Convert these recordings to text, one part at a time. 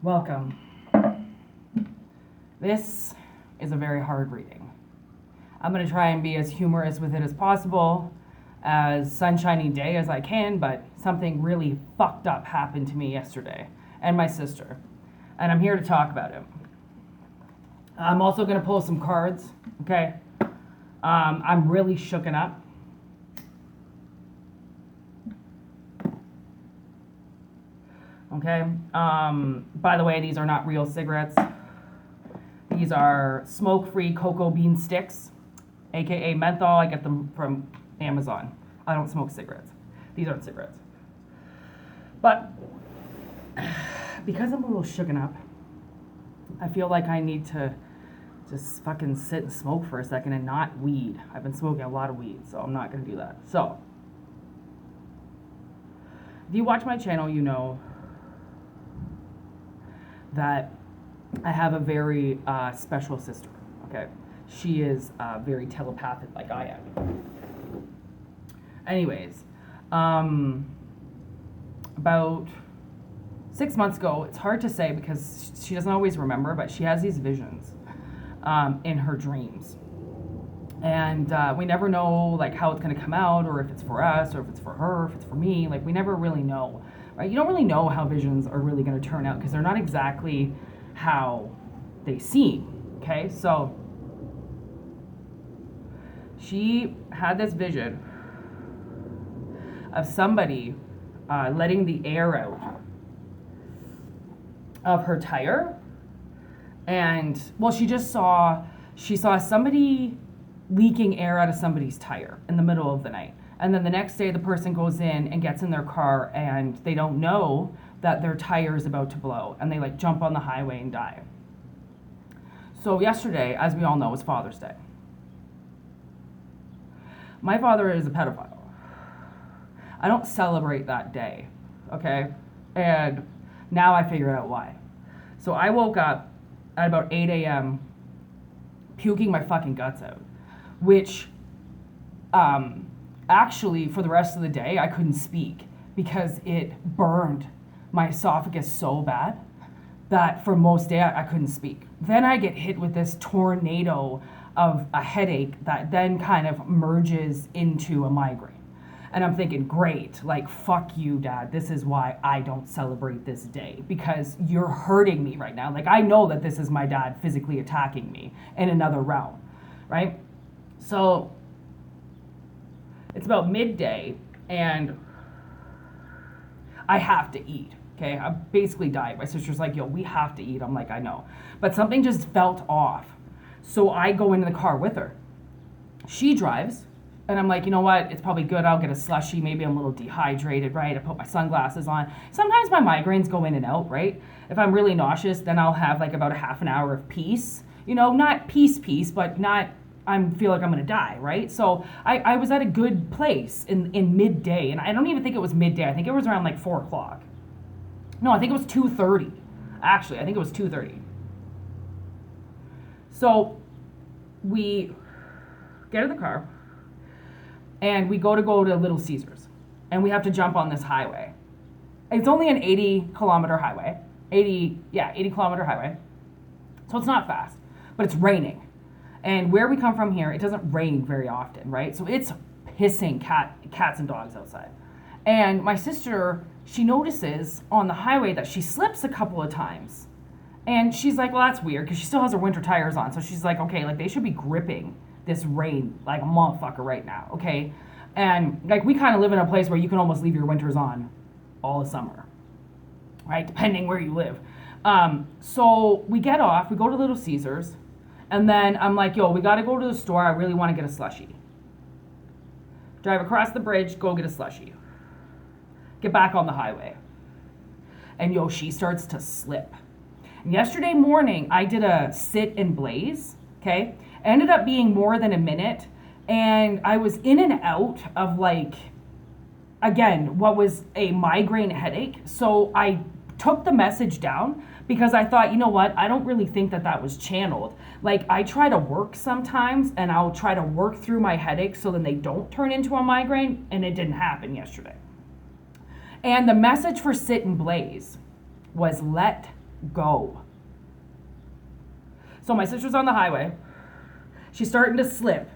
Welcome. This is a very hard reading. I'm going to try and be as humorous with it as possible, as sunshiny day as I can, but something really fucked up happened to me yesterday and my sister, and I'm here to talk about it. I'm also going to pull some cards, okay? I'm really shooken up. Okay. By the way, these are not real cigarettes. These are smoke-free cocoa bean sticks, aka menthol. I get them from Amazon. I don't smoke cigarettes. These aren't cigarettes. But because I'm a little shooken up, I feel like I need to just fucking sit and smoke for a second and not weed. I've been smoking a lot of weed, so I'm not going to do that. So, if you watch my channel, you know that I have a very special sister, okay? She is very telepathic like I am. Anyways, about 6 months ago, it's hard to say because she doesn't always remember, but she has these visions in her dreams. And we never know like how it's gonna come out, or if it's for us, or if it's for her, or if it's for me. Like, we never really know, right? You don't really know how visions are really gonna turn out because they're not exactly how they seem, okay? So she had this vision of somebody letting the air out of her tire. And, well, she saw somebody leaking air out of somebody's tire in the middle of the night. And then the next day the person goes in and gets in their car and they don't know that their tire is about to blow, and they like jump on the highway and die. So yesterday, as we all know, was Father's Day. My father is a pedophile. I don't celebrate that day, okay? And now I figured out why. So I woke up at about 8 a.m. puking my fucking guts out, which actually for the rest of the day I couldn't speak because it burned my esophagus so bad that for most day I couldn't speak. Then I get hit with this tornado of a headache that then kind of merges into a migraine. And I'm thinking, great, like, fuck you, Dad. This is why I don't celebrate this day, because you're hurting me right now. Like, I know that this is my dad physically attacking me in another realm, right? So it's about midday, and I have to eat, okay? I'm basically dying. My sister's like, yo, we have to eat. I'm like, I know. But something just felt off. So I go into the car with her. She drives. And I'm like, you know what? It's probably good. I'll get a slushie. Maybe I'm a little dehydrated, right? I put my sunglasses on. Sometimes my migraines go in and out, right? If I'm really nauseous, then I'll have like about a half an hour of peace. You know, not peace, but not, I feel like I'm going to die, right? So I was at a good place in midday. And I don't even think it was midday. I think it was around like 4 o'clock. No, I think it was 2:30. Actually, I think it was 2:30. So we get in the car. And we go to Little Caesars, and we have to jump on this highway. It's only an 80-kilometer highway, 80-kilometer highway. So it's not fast, but it's raining. And where we come from here, it doesn't rain very often, right? So it's pissing cats and dogs outside. And my sister, she notices on the highway that she slips a couple of times. And she's like, well, that's weird, because she still has her winter tires on. So she's like, okay, like they should be gripping this rain like a motherfucker right now, okay? And like we kind of live in a place where you can almost leave your winters on all the summer, right? Depending where you live. So we get off, we go to Little Caesars, and then I'm like, yo, we gotta go to the store. I really want to get a slushie. Drive across the bridge, go get a slushie. Get back on the highway. And yo, she starts to slip. And yesterday morning, I did a sit and blaze, okay? Ended up being more than a minute, and I was in and out of like, again, what was a migraine headache. So I took the message down because I thought, you know what, I don't really think that was channeled. Like, I try to work sometimes, and I'll try to work through my headaches so then they don't turn into a migraine, and it didn't happen yesterday. And the message for Sit and Blaze was let go. So my sister's on the highway. She's starting to slip.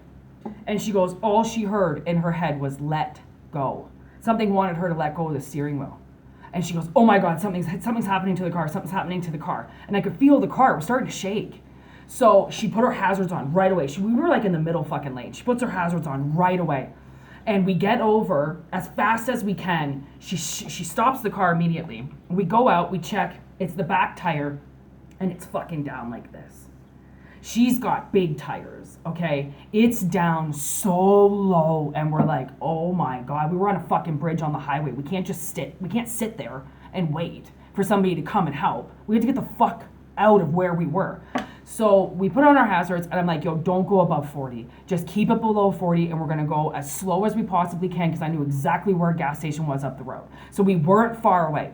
And she goes, all she heard in her head was let go. Something wanted her to let go of the steering wheel. And she goes, oh my God, something's happening to the car. Something's happening to the car. And I could feel the car. It was starting to shake. So she put her hazards on right away. We were like in the middle fucking lane. She puts her hazards on right away. And we get over as fast as we can. She stops the car immediately. We go out, we check. It's the back tire. And it's fucking down like this. She's got big tires, okay? It's down so low, and we're like, oh my God, we were on a fucking bridge on the highway. We can't sit there and wait for somebody to come and help. We had to get the fuck out of where we were. So we put on our hazards, and I'm like, yo, don't go above 40. Just keep it below 40, and we're gonna go as slow as we possibly can, because I knew exactly where a gas station was up the road. So we weren't far away.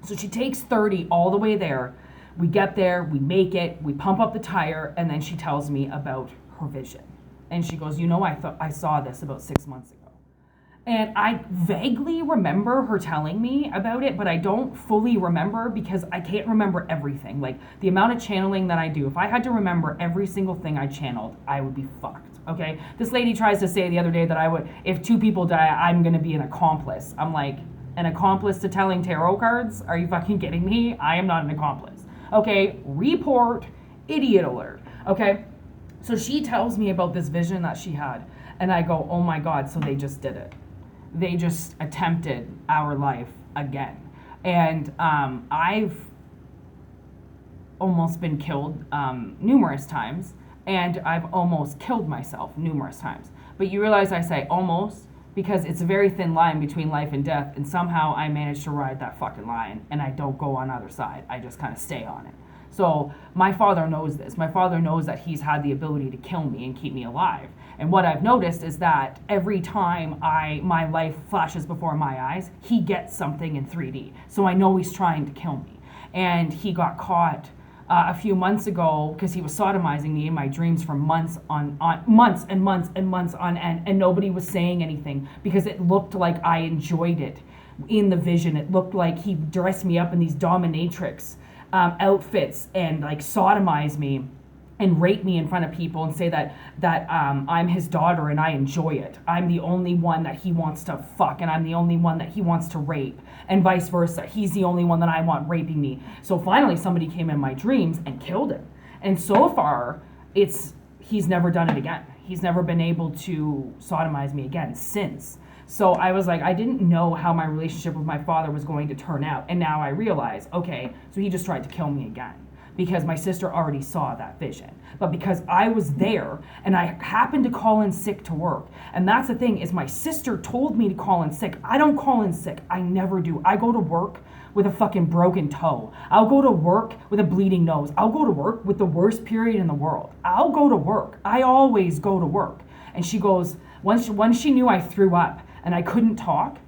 So she takes 30 all the way there. We get there, we make it, we pump up the tire, and then she tells me about her vision. And she goes, I saw this about 6 months ago. And I vaguely remember her telling me about it, but I don't fully remember because I can't remember everything. Like, the amount of channeling that I do, if I had to remember every single thing I channeled, I would be fucked, okay? This lady tries to say the other day that if 2 people die, I'm gonna be an accomplice. I'm like, an accomplice to telling tarot cards? Are you fucking kidding me? I am not an accomplice. Okay, report, idiot alert, okay? So she tells me about this vision that she had, and I go, oh my God, so they just did it. They just attempted our life again. And I've almost been killed numerous times, and I've almost killed myself numerous times. But you realize I say almost, because it's a very thin line between life and death, and somehow I managed to ride that fucking line, and I don't go on either side. I just kind of stay on it. So my father knows this. My father knows that he's had the ability to kill me and keep me alive. And what I've noticed is that every time my life flashes before my eyes, he gets something in 3D. So I know he's trying to kill me. And he got caught a few months ago because he was sodomizing me in my dreams for months on months and months on end, and nobody was saying anything because it looked like I enjoyed it in the vision. It looked like he dressed me up in these dominatrix outfits and like sodomize me and rape me in front of people and say that I'm his daughter and I enjoy it. I'm the only one that he wants to fuck, and I'm the only one that he wants to rape, and vice versa. He's the only one that I want raping me. So finally somebody came in my dreams and killed him. And so far, he's never done it again. He's never been able to sodomize me again since. So I was like, I didn't know how my relationship with my father was going to turn out. And now I realize, okay, so he just tried to kill me again, because my sister already saw that vision. But because I was there and I happened to call in sick to work, and that's the thing, is my sister told me to call in sick. I don't call in sick. I never do. I go to work with a fucking broken toe. I'll go to work with a bleeding nose. I'll go to work with the worst period in the world. I'll go to work. I always go to work. And she goes, once she knew I threw up and I couldn't talk,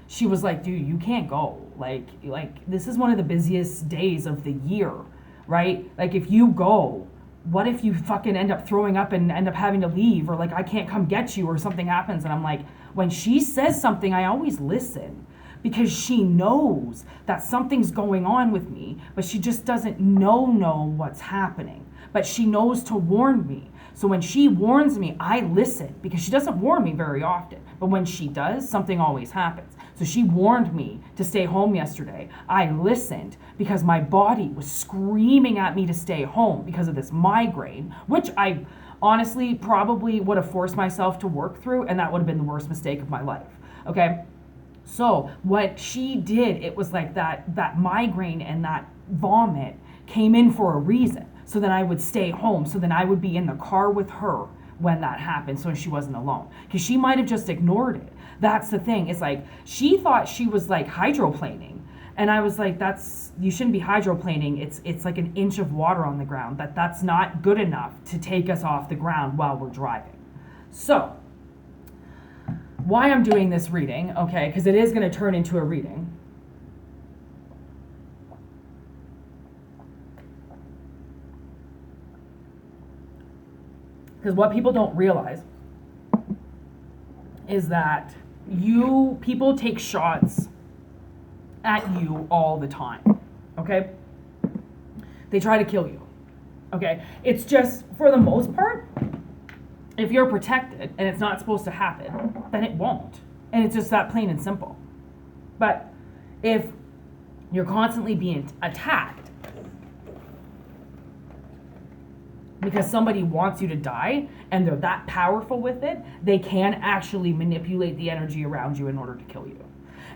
she was like, dude, you can't go. Like this is one of the busiest days of the year, right? Like, if you go, what if you fucking end up throwing up and end up having to leave, or like I can't come get you or something happens? And I'm like, when she says something, I always listen, because she knows that something's going on with me, but she just doesn't know what's happening. But she knows to warn me. So when she warns me, I listen, because she doesn't warn me very often. But when she does, something always happens. So she warned me to stay home yesterday. I listened because my body was screaming at me to stay home because of this migraine, which I honestly probably would have forced myself to work through, and that would have been the worst mistake of my life. Okay? So what she did, it was like that migraine and that vomit came in for a reason, so that I would stay home, so then I would be in the car with her when that happened, so she wasn't alone. Because she might have just ignored it. That's the thing. It's like, she thought she was like hydroplaning. And I was like, you shouldn't be hydroplaning. It's like an inch of water on the ground. That's not good enough to take us off the ground while we're driving. So, why I'm doing this reading, okay, because it is going to turn into a reading. Because what people don't realize is that people take shots at you all the time. okay? They try to kill you, okay? It's just, for the most part, if you're protected and it's not supposed to happen, then it won't. And it's just that plain and simple. But if you're constantly being attacked because somebody wants you to die and they're that powerful with it, they can actually manipulate the energy around you in order to kill you.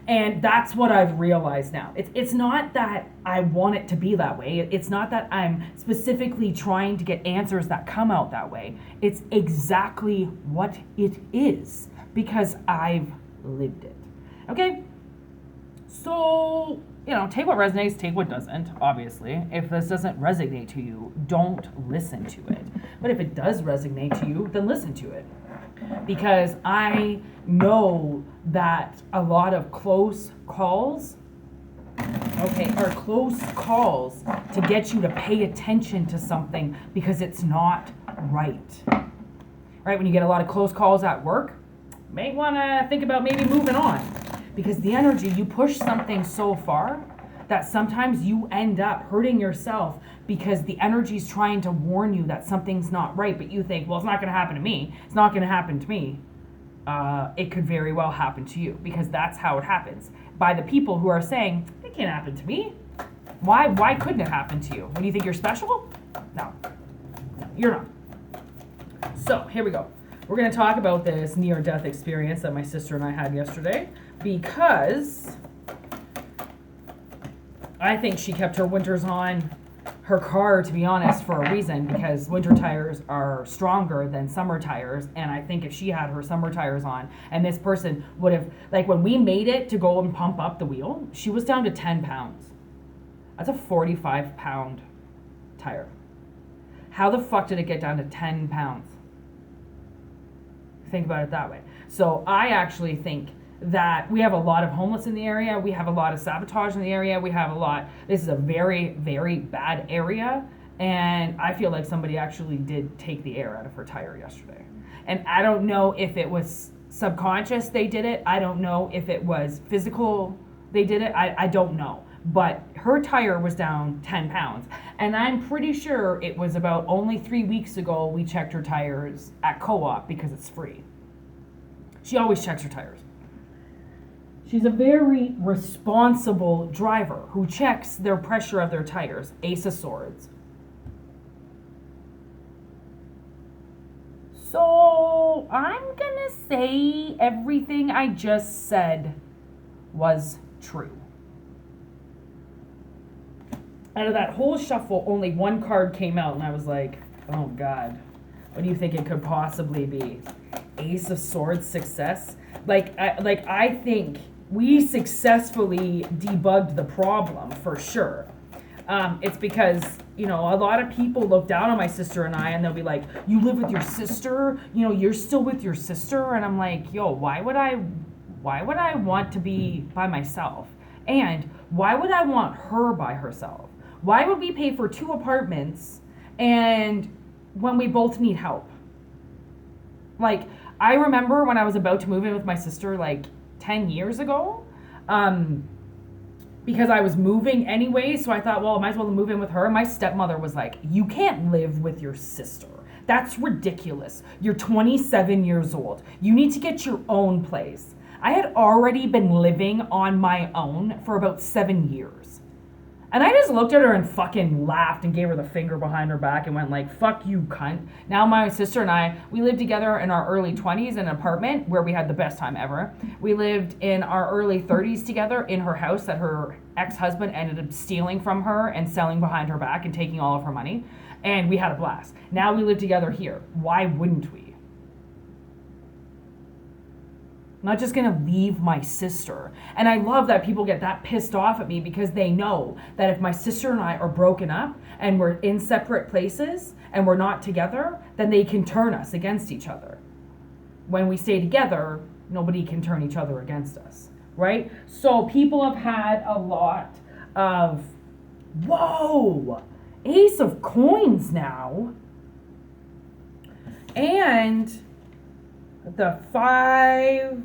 And that's what I've realized now. It's not that I want it to be that way. It's not that I'm specifically trying to get answers that come out that way. It's exactly what it is because I've lived it. Okay? So, take what resonates, take what doesn't, obviously. If this doesn't resonate to you, don't listen to it. But if it does resonate to you, then listen to it. Because I know that a lot of close calls, are close calls to get you to pay attention to something because it's not right. Right? When you get a lot of close calls at work, you may want to think about maybe moving on. Because the energy, you push something so far that sometimes you end up hurting yourself because the energy is trying to warn you that something's not right, but you think, well, it's not going to happen to me. It's not going to happen to me. It could very well happen to you because that's how it happens. By the people who are saying, it can't happen to me. Why couldn't it happen to you? What do you think, you're special? No, you're not. So here we go. We're going to talk about this near-death experience that my sister and I had yesterday because I think she kept her winters on her car, to be honest, for a reason, because winter tires are stronger than summer tires. And I think if she had her summer tires on and this person would have, like when we made it to go and pump up the wheel, she was down to 10 pounds. That's a 45-pound tire. How the fuck did it get down to 10 pounds? Think about it that way. So I actually think that we have a lot of homeless in the area. We have a lot of sabotage in the area. This is a very, very bad area. And I feel like somebody actually did take the air out of her tire yesterday. And I don't know if it was subconscious they did it. I don't know if it was physical they did it. I don't know. But her tire was down 10 pounds. And I'm pretty sure it was about only 3 weeks ago we checked her tires at Co-op because it's free. She always checks her tires. She's a very responsible driver who checks their pressure of their tires. Ace of Swords. So I'm gonna say everything I just said was true. Out of that whole shuffle, only one card came out, and I was like, oh God, what do you think it could possibly be? Ace of Swords, success? I think we successfully debugged the problem for sure. It's because, a lot of people look down on my sister and I, and they'll be like, you live with your sister? You're still with your sister? And I'm like, yo, why would I want to be by myself? And why would I want her by herself? Why would we pay for 2 apartments and when we both need help? Like, I remember when I was about to move in with my sister, 10 years ago, because I was moving anyway, so I thought, well, I might as well move in with her. My stepmother was like, you can't live with your sister. That's ridiculous. You're 27 years old. You need to get your own place. I had already been living on my own for about 7 years. And I just looked at her and fucking laughed and gave her the finger behind her back and went like, fuck you, cunt. Now my sister and I, we lived together in our early 20s in an apartment where we had the best time ever. We lived in our early 30s together in her house that her ex-husband ended up stealing from her and selling behind her back and taking all of her money. And we had a blast. Now we live together here. Why wouldn't we? I'm not just gonna leave my sister. And I love that people get that pissed off at me because they know that if my sister and I are broken up and we're in separate places and we're not together, then they can turn us against each other. When we stay together, nobody can turn each other against us, right? So people have had a lot of, whoa, Ace of Coins now. And the 5,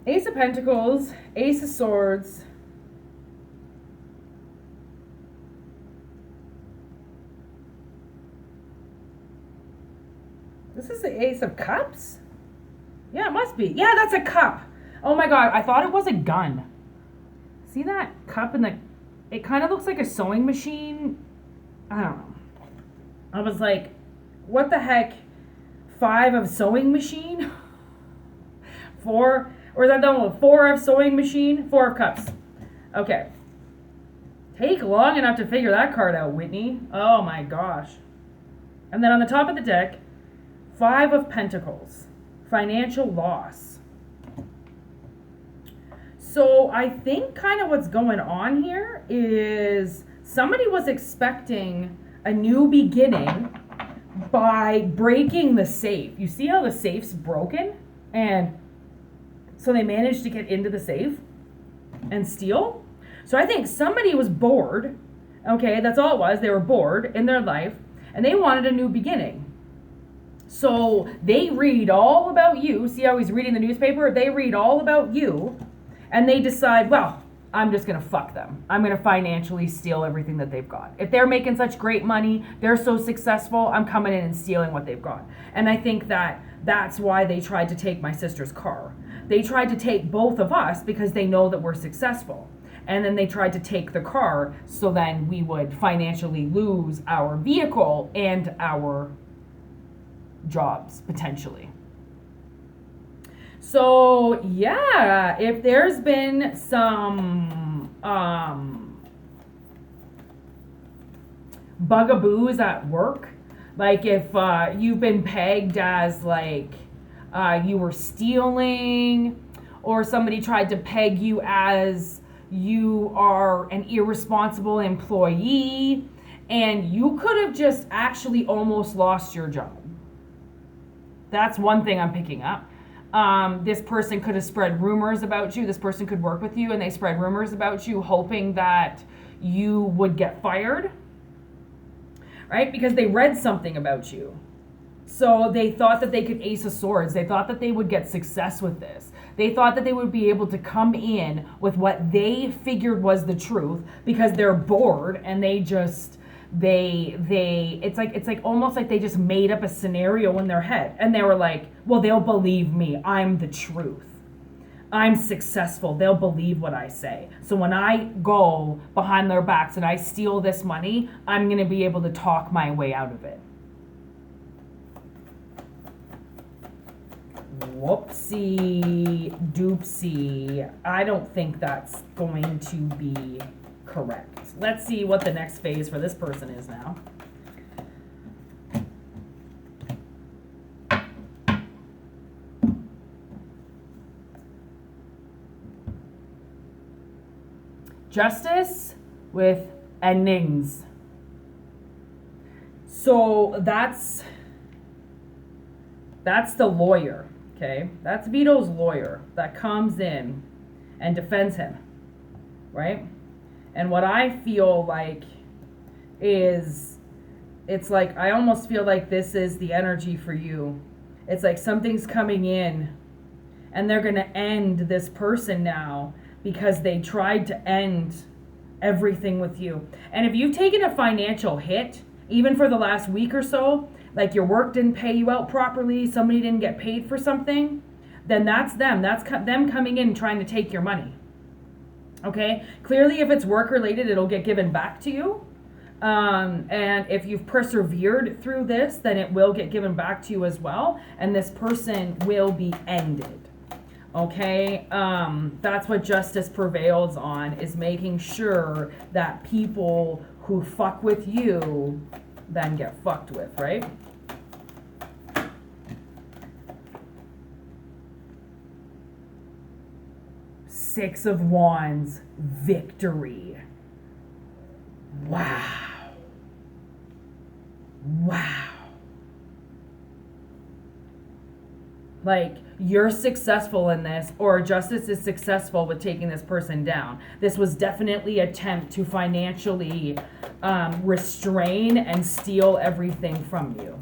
Ace of Pentacles, Ace of Swords. This is the Ace of Cups? Yeah, it must be. Yeah, that's a cup. Oh my God, I thought it was a gun. See that cup in the... It kind of looks like a sewing machine. I don't know. I was like, what the heck? 5 of sewing machine? 4... Or is that the 4 of sewing machine? 4 of cups. Okay. Take long enough to figure that card out, Whitney. Oh my gosh. And then on the top of the deck, 5 of Pentacles. Financial loss. So I think kind of what's going on here is somebody was expecting a new beginning by breaking the safe. You see how the safe's broken? And so they managed to get into the safe and steal. So I think somebody was bored. Okay, that's all it was. They were bored in their life and they wanted a new beginning. So they read all about you. See how he's reading the newspaper? They read all about you and they decide, well, I'm just going to fuck them. I'm going to financially steal everything that they've got. If they're making such great money, they're so successful, I'm coming in and stealing what they've got. And I think that that's why they tried to take my sister's car. They tried to take both of us because they know that we're successful. And then they tried to take the car so then we would financially lose our vehicle and our jobs, potentially. So, yeah, if there's been some bugaboos at work, like if you've been pegged as like you were stealing, or somebody tried to peg you as you are an irresponsible employee, and you could have just actually almost lost your job. That's one thing I'm picking up. This person could have spread rumors about you. This person could work with you and they spread rumors about you hoping that you would get fired, right? Because they read something about you. So they thought that they could ace of swords. They thought that they would get success with this. They thought that they would be able to come in with what they figured was the truth because they're bored and they just... it's like almost like they just made up a scenario in their head and they were like, well, they'll believe me. I'm the truth. I'm successful. They'll believe what I say. So when I go behind their backs and I steal this money, I'm going to be able to talk my way out of it. Whoopsie doopsie. I don't think that's going to be correct. Let's see what the next phase for this person is now. Justice with endings. So that's the lawyer, okay? That's Vito's lawyer that comes in and defends him, right? And what I feel like is, it's like, I almost feel like this is the energy for you. It's like something's coming in and they're going to end this person now because they tried to end everything with you. And if you've taken a financial hit, even for the last week or so, like your work didn't pay you out properly, somebody didn't get paid for something, then that's them. That's them coming in trying to take your money. Okay, clearly if it's work related, it'll get given back to you. And if you've persevered through this, then it will get given back to you as well. And this person will be ended. Okay, that's what justice prevails on, is making sure that people who fuck with you then get fucked with, right? Six of Wands, victory. Wow. Wow. Like, you're successful in this, or justice is successful with taking this person down. This was definitely an attempt to financially restrain and steal everything from you.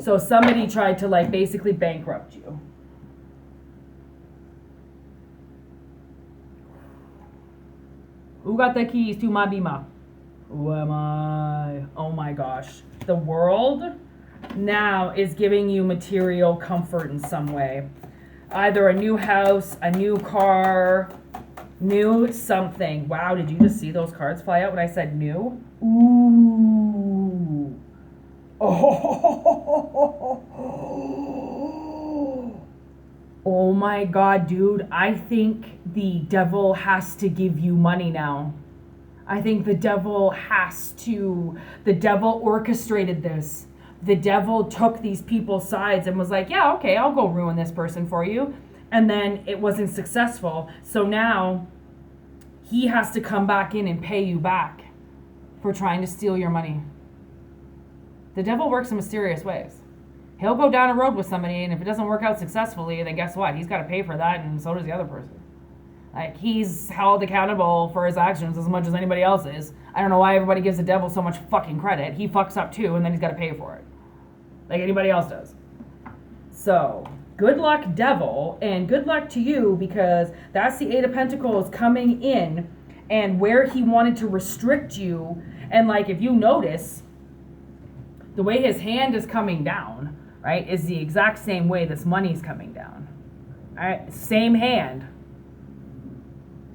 So somebody tried to, like, basically bankrupt you. Who got the keys to my bima? Who am I? Oh my gosh. The world now is giving you material comfort in some way. Either a new house, a new car, new something. Wow, did you just see those cards fly out when I said new? Ooh. Oh. Oh my God, dude. I think the devil has to give you money now. I think the devil orchestrated this. The devil took these people's sides and was like, yeah, okay, I'll go ruin this person for you. And then it wasn't successful. So now he has to come back in and pay you back for trying to steal your money. The devil works in mysterious ways. He'll go down a road with somebody, and if it doesn't work out successfully, then guess what? He's got to pay for that, and so does the other person. Like, he's held accountable for his actions as much as anybody else is. I don't know why everybody gives the devil so much fucking credit. He fucks up too, and then he's got to pay for it. Like anybody else does. So, good luck, devil, and good luck to you, because that's the Eight of Pentacles coming in, and where he wanted to restrict you. And like, if you notice, the way his hand is coming down, right, is the exact same way this money's coming down. All right, same hand.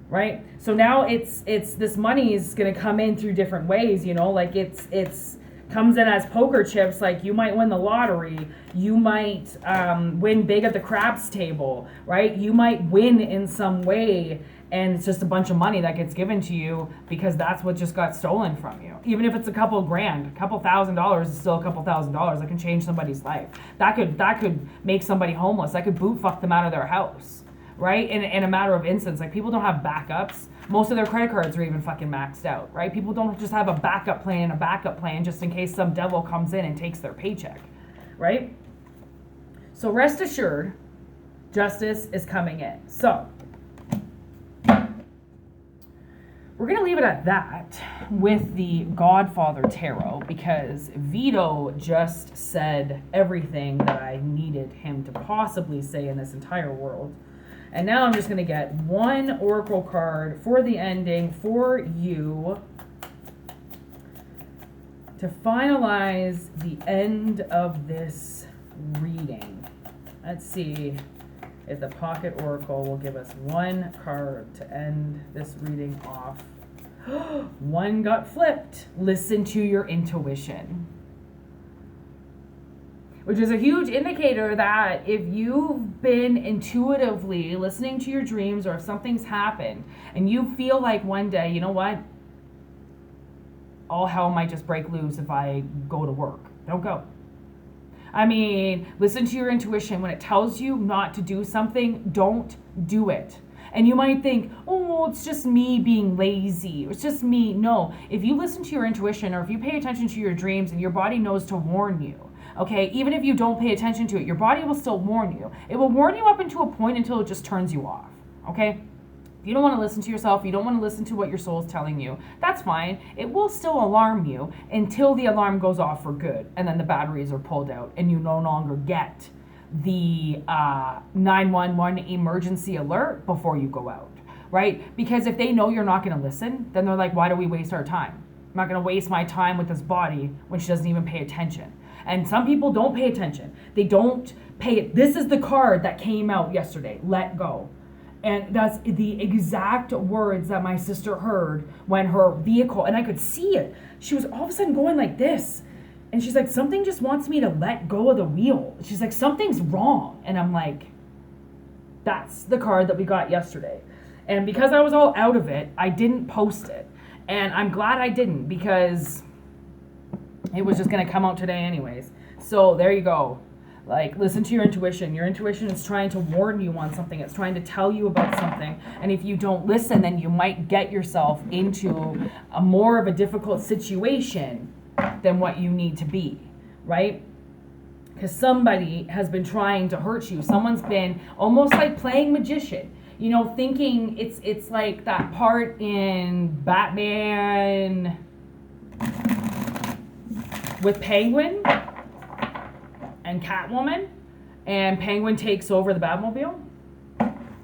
Right? So now it's this money is going to come in through different ways, you know, like it's comes in as poker chips. Like, you might win the lottery, you might win big at the craps table, right? You might win in some way, and it's just a bunch of money that gets given to you because that's what just got stolen from you. Even if it's a couple grand, a couple $1,000 is still a couple $1,000 that can change somebody's life. That could make somebody homeless. That could boot fuck them out of their house. Right? In a matter of instance, like, people don't have backups. Most of their credit cards are even fucking maxed out, right? People don't just have a backup plan just in case some devil comes in and takes their paycheck, right? So rest assured, justice is coming in. So we're going to leave it at that with the Godfather Tarot, because Vito just said everything that I needed him to possibly say in this entire world. And now I'm just going to get one oracle card for the ending for you to finalize the end of this reading. Let's see if the pocket oracle will give us one card to end this reading off. One got flipped. Listen to your intuition. Which is a huge indicator that if you've been intuitively listening to your dreams, or if something's happened and you feel like one day, you know what, all hell might just break loose if I go to work. Don't go. I mean, listen to your intuition. When it tells you not to do something, don't do it. And you might think, oh, it's just me being lazy. It's just me. No, if you listen to your intuition, or if you pay attention to your dreams, and your body knows to warn you, okay, even if you don't pay attention to it, your body will still warn you. It will warn you up into a point until it just turns you off, okay? If you don't want to listen to yourself, you don't want to listen to what your soul is telling you, that's fine. It will still alarm you until the alarm goes off for good, and then the batteries are pulled out, and you no longer get the 911 emergency alert before you go out, right? Because if they know you're not going to listen, then they're like, why do we waste our time? I'm not going to waste my time with this body when she doesn't even pay attention. And some people don't pay attention. They don't pay it. This is the card that came out yesterday. Let go. And that's the exact words that my sister heard when her vehicle, and I could see it. She was all of a sudden going like this. And she's like, something just wants me to let go of the wheel. She's like, something's wrong. And I'm like, that's the card that we got yesterday. And because I was all out of it, I didn't post it. And I'm glad I didn't, because it was just going to come out today anyways. So there you go. Like, listen to your intuition. Your intuition is trying to warn you on something. It's trying to tell you about something. And if you don't listen, then you might get yourself into a more of a difficult situation than what you need to be, right? Because somebody has been trying to hurt you. Someone's been almost like playing magician. You know, thinking it's like that part in Batman with Penguin and Catwoman, and Penguin takes over the Batmobile.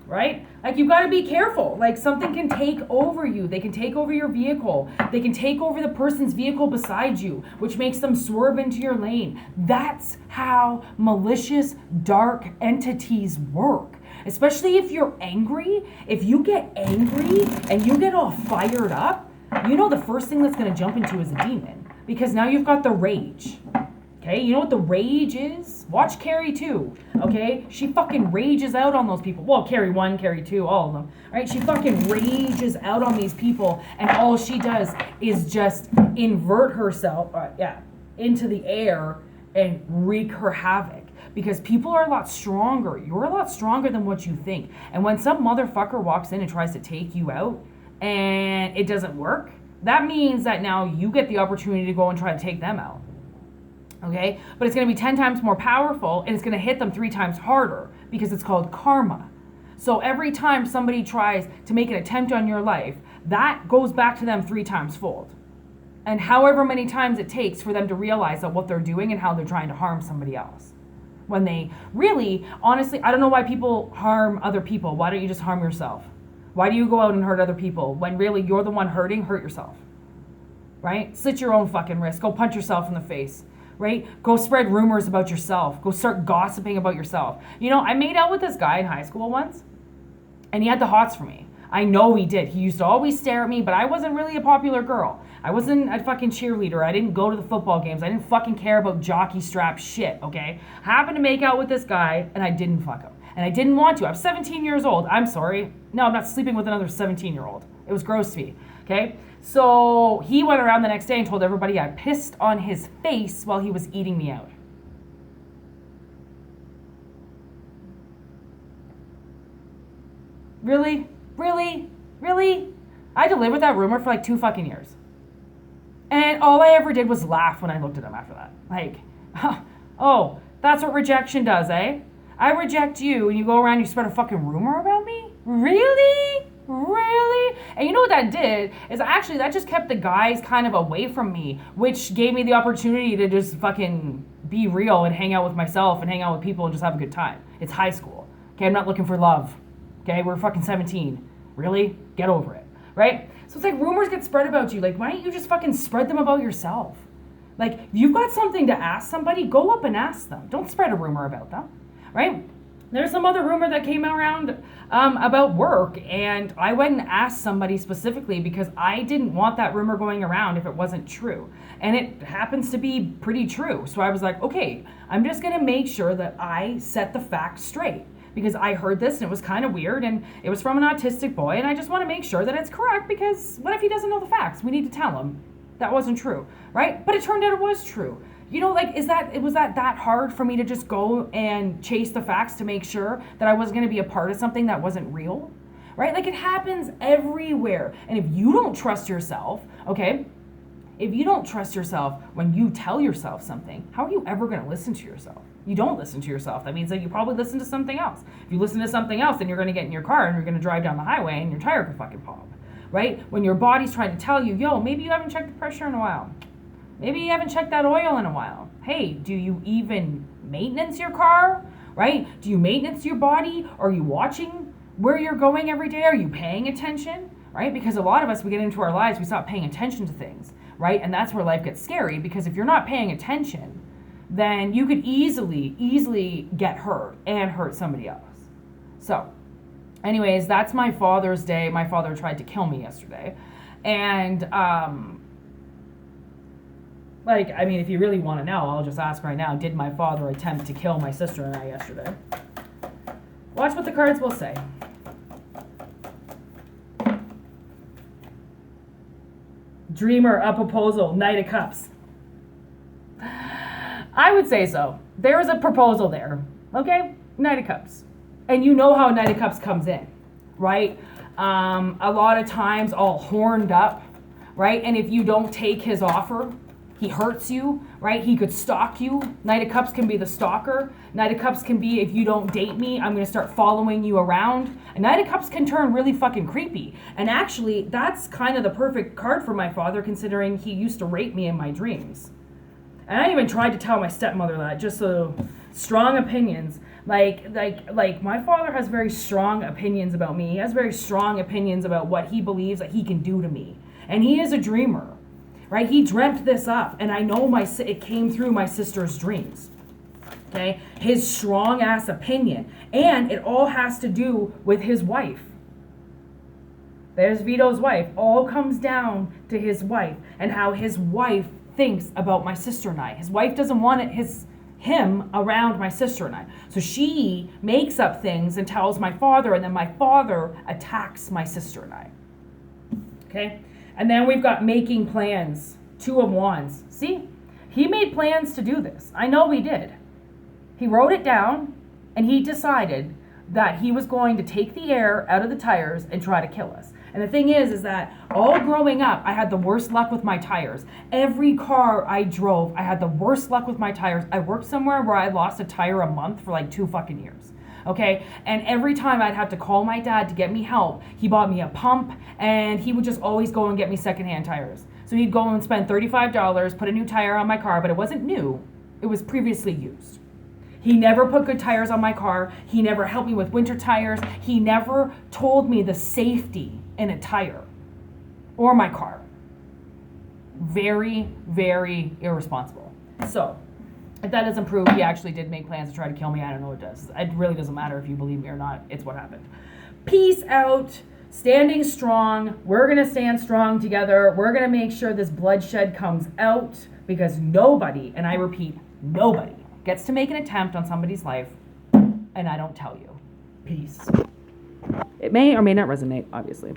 right? Like, you got to be careful. Like, something can take over you. They can take over your vehicle. They can take over the person's vehicle beside you, which makes them swerve into your lane. That's how malicious, dark entities work. Especially if you're angry. If you get angry and you get all fired up, you know the first thing that's going to jump into is a demon. Because now you've got the rage. Okay, you know what the rage is? Watch Carrie 2, okay? She fucking rages out on those people. Well, Carrie 1, Carrie 2, all of them, right? She fucking rages out on these people, and all she does is just invert herself, into the air and wreak her havoc. Because people are a lot stronger. You're a lot stronger than what you think. And when some motherfucker walks in and tries to take you out, and it doesn't work, that means that now you get the opportunity to go and try to take them out. Okay, but it's going to be 10 times more powerful, and it's going to hit them 3 times harder because it's called karma. So every time somebody tries to make an attempt on your life, that goes back to them 3 times fold. And however many times it takes for them to realize that what they're doing and how they're trying to harm somebody else. When they really, honestly, I don't know why people harm other people. Why don't you just harm yourself? Why do you go out and hurt other people when really you're the one hurting? Hurt yourself. Right? Slit your own fucking wrist. Go punch yourself in the face. Right? Go spread rumors about yourself. Go start gossiping about yourself. You know, I made out with this guy in high school once, and he had the hots for me. I know he did. He used to always stare at me, but I wasn't really a popular girl. I wasn't a fucking cheerleader. I didn't go to the football games. I didn't fucking care about jockey strap shit, okay? Happened to make out with this guy, and I didn't fuck him. And I didn't want to. I'm 17 years old. I'm sorry. No, I'm not sleeping with another 17-year-old. It was gross to me, okay? So he went around the next day and told everybody I pissed on his face while he was eating me out. Really? Really? Really? I had to live with that rumor for like 2 fucking years. And all I ever did was laugh when I looked at him after that. Like, oh, that's what rejection does, eh? I reject you and you go around and you spread a fucking rumor about me? Really? Really? And you know what that did is actually that just kept the guys kind of away from me, which gave me the opportunity to just fucking be real and hang out with myself and hang out with people and just have a good time. It's high school. Okay, I'm not looking for love. Okay, we're fucking 17. Really? Get over it. Right? So it's like rumors get spread about you. Like, why don't you just fucking spread them about yourself? Like, if you've got something to ask somebody, go up and ask them. Don't spread a rumor about them. Right? There's some other rumor that came around about work, and I went and asked somebody specifically because I didn't want that rumor going around if it wasn't true. And it happens to be pretty true. So I was like, okay, I'm just going to make sure that I set the facts straight because I heard this and it was kind of weird and it was from an autistic boy, and I just want to make sure that it's correct because what if he doesn't know the facts? We need to tell him that wasn't true, right? But it turned out it was true. You know, like, was that hard for me to just go and chase the facts to make sure that I wasn't going to be a part of something that wasn't real, right? Like, it happens everywhere. And if you don't trust yourself, okay, if you don't trust yourself when you tell yourself something, how are you ever going to listen to yourself? You don't listen to yourself. That means that you probably listen to something else. If you listen to something else, then you're going to get in your car and you're going to drive down the highway and your tire could fucking pop, right? When your body's trying to tell you, yo, maybe you haven't checked the pressure in a while. Maybe you haven't checked that oil in a while. Hey, do you even maintenance your car, right? Do you maintenance your body? Are you watching where you're going every day? Are you paying attention, right? Because a lot of us, we get into our lives, we stop paying attention to things, right? And that's where life gets scary because if you're not paying attention, then you could easily get hurt and hurt somebody else. So, anyways, that's my Father's Day. My father tried to kill me yesterday. And, like, I mean, if you really want to know, I'll just ask right now, did my father attempt to kill my sister and I yesterday? Watch what the cards will say. Dreamer, a proposal, Knight of Cups. I would say so. There is a proposal there, okay? Knight of Cups. And you know how Knight of Cups comes in, right? A lot of times all horned up, right? And if you don't take his offer, he hurts you, right? He could stalk you. Knight of Cups can be the stalker. Knight of Cups can be, if you don't date me, I'm going to start following you around. And Knight of Cups can turn really fucking creepy. And actually, that's kind of the perfect card for my father, considering he used to rape me in my dreams. And I even tried to tell my stepmother that, just so strong opinions. Like my father has very strong opinions about me. He has very strong opinions about what he believes that he can do to me. And he is a dreamer, right? He dreamt this up, and I know it came through my sister's dreams. Okay? His strong ass opinion. And it all has to do with his wife. There's Vito's wife. All comes down to his wife and how his wife thinks about my sister and I. His wife doesn't want him around my sister and I. So she makes up things and tells my father, and then my father attacks my sister and I. Okay? And then we've got making plans. 2 of Wands. See? He made plans to do this. I know he did. He wrote it down, and he decided that he was going to take the air out of the tires and try to kill us. And the thing is that all growing up, I had the worst luck with my tires. Every car I drove, I had the worst luck with my tires. I worked somewhere where I lost a tire a month for like 2 fucking years. Okay? And every time I'd have to call my dad to get me help, he bought me a pump, and he would just always go and get me secondhand tires. So he'd go and spend $35, put a new tire on my car, but it wasn't new. It was previously used. He never put good tires on my car. He never helped me with winter tires. He never told me the safety in a tire or my car. Very, very irresponsible. So, if that doesn't prove he actually did make plans to try to kill me, I don't know what does. It really doesn't matter if you believe me or not. It's what happened. Peace out. Standing strong. We're going to stand strong together. We're going to make sure this bloodshed comes out, because nobody, and I repeat, nobody, gets to make an attempt on somebody's life, and I don't tell you. Peace. It may or may not resonate, obviously.